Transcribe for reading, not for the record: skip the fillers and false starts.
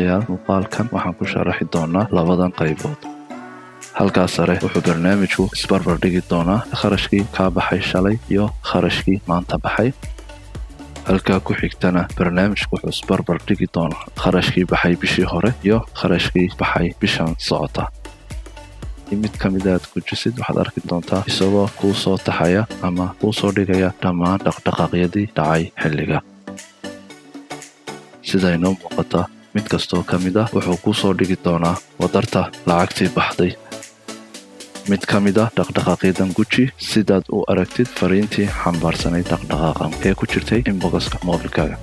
daawadayaal muuqaalkan waxaan ku sharaxi doonaa labadan qaybood. halkaas sare wuxuu barnaamijku isbarbar dhigi doonaa kharashkii kaa baxay shalay iyo kharashkii maanta baxay. halkaa ku xigtana barnaamijku wuxuu isbarbar dhigi doonaa kharashkii baxay bishii hore iyo kharashkii baxay bishan socota. mid ka mid aad gujisid waxaad arki doontaa isagoo kuu soo taxaya ama kuu soo dhigaya dhammaan dhaqdhaqaaqyadii dhacay xilliga. sida inoo muuqata mid kastoo ka mid ah wuxuu kuu soo dhigi doonaa wadarta lacagtii baxday. mid ka mid ah dhaqdhaqaaqyadan guji sidaad u aragtid fariintii xambaarsanayd dhaqdhaqaaqan ee ku jirtay inboxka moobilkaaga.